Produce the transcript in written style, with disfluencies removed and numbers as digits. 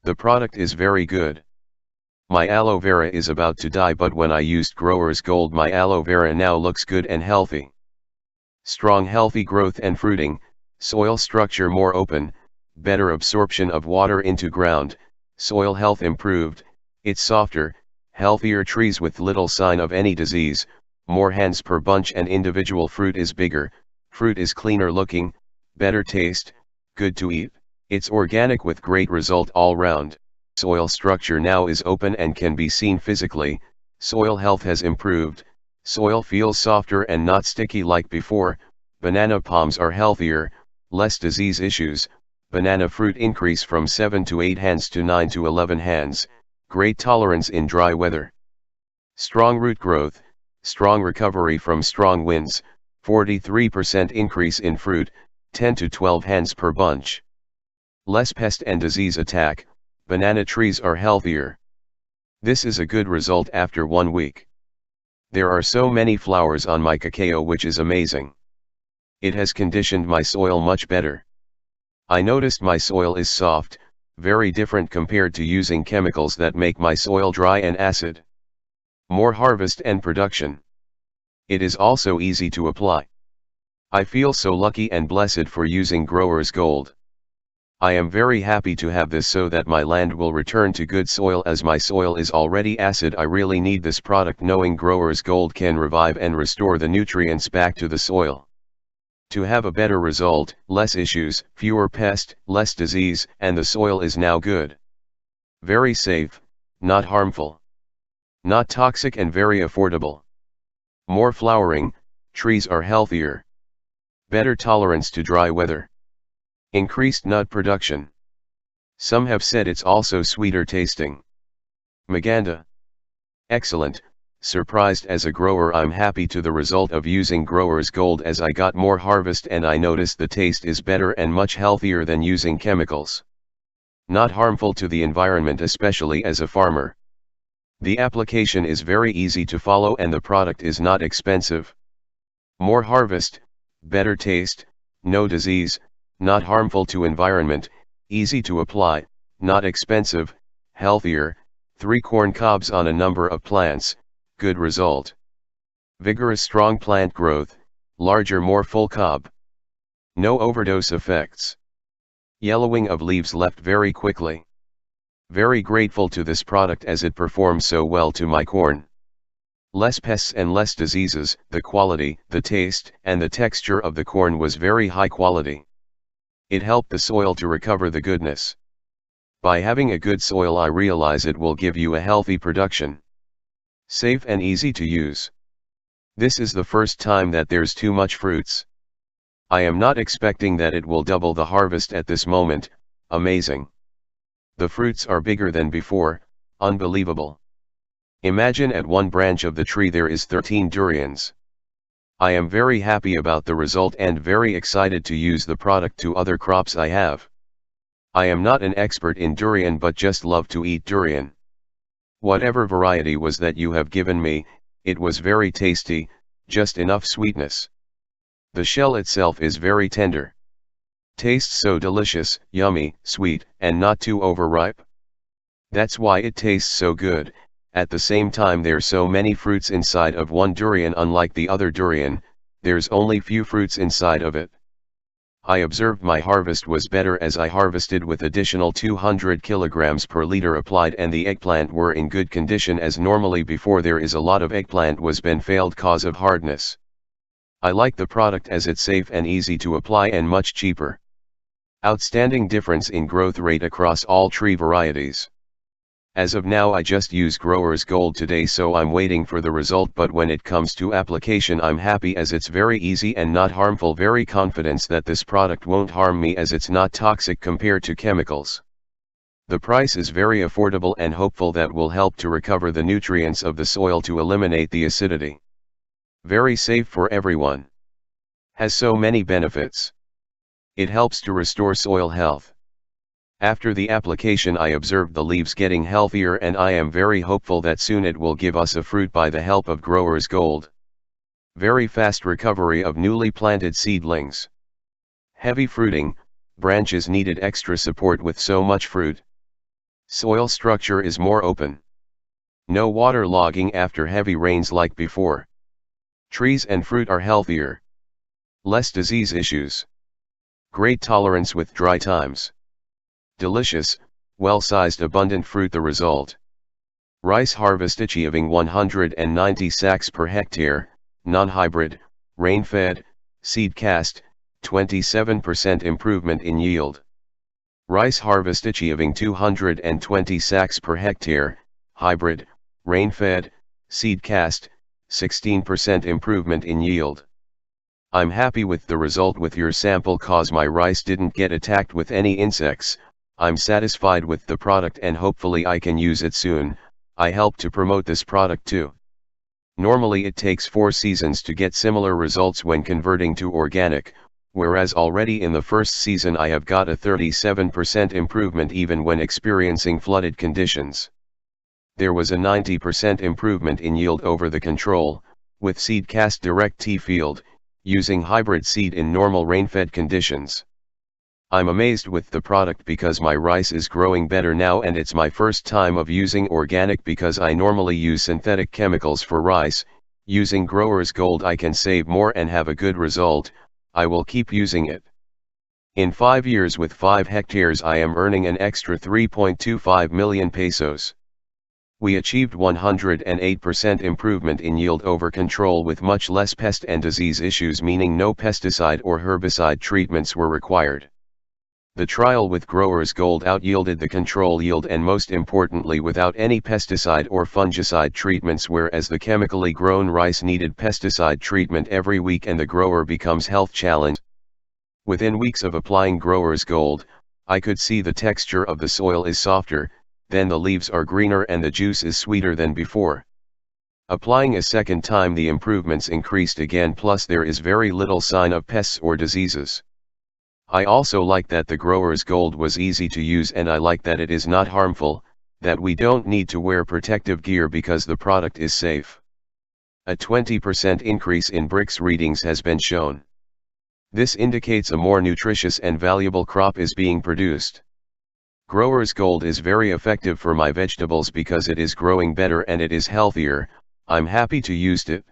The product is very good. My aloe vera is about to die, but when I used Growers Gold, my aloe vera now looks good and healthy. Strong healthy growth and fruiting, soil structure more open, better absorption of water into ground, soil health improved, it's softer, healthier trees with little sign of any disease, more hands per bunch and individual fruit is bigger, fruit is cleaner looking, better taste, good to eat, it's organic with great result all round. Soil structure now is open and can be seen physically, soil health has improved, soil feels softer and not sticky like before, banana palms are healthier, less disease issues, banana fruit increase from 7 to 8 hands to 9 to 11 hands, great tolerance in dry weather. Strong root growth, strong recovery from strong winds, 43% increase in fruit, 10 to 12 hands per bunch. Less pest and disease attack, banana trees are healthier. This is a good result after 1 week. There are so many flowers on my cacao, which is amazing. It has conditioned my soil much better. I noticed my soil is soft, very different compared to using chemicals that make my soil dry and acid. More harvest and production. It is also easy to apply. I feel so lucky and blessed for using Growers Gold. I am very happy to have this so that my land will return to good soil, as my soil is already acid. I really need this product, knowing Growers Gold can revive and restore the nutrients back to the soil. To have a better result, less issues, fewer pests, less disease, and the soil is now good. Very safe, not harmful. Not toxic and very affordable. More flowering, trees are healthier. Better tolerance to dry weather. Increased nut production. Some have said it's also sweeter tasting. Maganda. Excellent. Surprised as a grower, I'm happy to the result of using Growers Gold, as I got more harvest and I noticed the taste is better and much healthier than using chemicals. Not harmful to the environment, especially as a farmer. The application is very easy to follow and the product is not expensive. More harvest, better taste, no disease, not harmful to environment, easy to apply, not expensive, healthier, 3 corn cobs on a number of plants, good result. Vigorous strong plant growth, larger more full cob. No overdose effects. Yellowing of leaves left very quickly. Very grateful to this product as it performs so well to my corn. Less pests and less diseases, the quality, the taste, and the texture of the corn was very high quality. It helped the soil to recover the goodness. By having a good soil, I realize it will give you a healthy production. Safe and easy to use. This is the first time that there's too much fruits. I am not expecting that it will double the harvest at this moment. Amazing. The fruits are bigger than before, unbelievable. Imagine at one branch of the tree there is 13 durians. I am very happy about the result and very excited to use the product to other crops I have. I am not an expert in durian but just love to eat durian. Whatever variety was that you have given me, it was very tasty, just enough sweetness. The shell itself is very tender. Tastes so delicious, yummy, sweet, and not too overripe. That's why it tastes so good. At the same time, there's so many fruits inside of one durian. Unlike the other durian, there's only few fruits inside of it. I observed my harvest was better as I harvested with additional 200 kilograms per liter applied, and the eggplant were in good condition, as normally before there is a lot of eggplant was been failed cause of hardness. I like the product as it's safe and easy to apply and much cheaper. Outstanding difference in growth rate across all tree varieties. As of now I just use Growers Gold today, so I'm waiting for the result, but when it comes to application I'm happy as it's very easy and not harmful. Very confident that this product won't harm me as it's not toxic compared to chemicals. The price is very affordable and hopeful that will help to recover the nutrients of the soil to eliminate the acidity. Very safe for everyone. Has so many benefits. It helps to restore soil health. After the application I observed the leaves getting healthier, and I am very hopeful that soon it will give us a fruit by the help of Growers Gold. Very fast recovery of newly planted seedlings. Heavy fruiting, branches needed extra support with so much fruit. Soil structure is more open. No water logging after heavy rains like before. Trees and fruit are healthier. Less disease issues. Great tolerance with dry times. Delicious, well-sized abundant fruit the result. Rice harvest achieving 190 sacks per hectare, non-hybrid, rain-fed, seed cast, 27% improvement in yield. Rice harvest achieving 220 sacks per hectare, hybrid, rain-fed, seed cast, 16% improvement in yield. I'm happy with the result with your sample cause my rice didn't get attacked with any insects. I'm satisfied with the product and hopefully I can use it soon. I help to promote this product too. Normally it takes 4 seasons to get similar results when converting to organic, whereas already in the first season I have got a 37% improvement even when experiencing flooded conditions. There was a 90% improvement in yield over the control, with seed cast direct T-field, using hybrid seed in normal rain-fed conditions. I'm amazed with the product because my rice is growing better now and it's my first time of using organic because I normally use synthetic chemicals for rice. Using Growers Gold I can save more and have a good result. I will keep using it. In 5 years with 5 hectares I am earning an extra 3.25 million pesos. We achieved 108% improvement in yield over control with much less pest and disease issues, meaning no pesticide or herbicide treatments were required. The trial with Growers Gold out-yielded the control yield and most importantly without any pesticide or fungicide treatments, whereas the chemically grown rice needed pesticide treatment every week and the grower becomes health challenged. Within weeks of applying Growers Gold, I could see the texture of the soil is softer, then the leaves are greener and the juice is sweeter than before. Applying a second time the improvements increased again, plus there is very little sign of pests or diseases. I also like that the Growers Gold was easy to use and I like that it is not harmful, that we don't need to wear protective gear because the product is safe. A 20% increase in Brix readings has been shown. This indicates a more nutritious and valuable crop is being produced. Growers Gold is very effective for my vegetables because it is growing better and it is healthier. I'm happy to use it.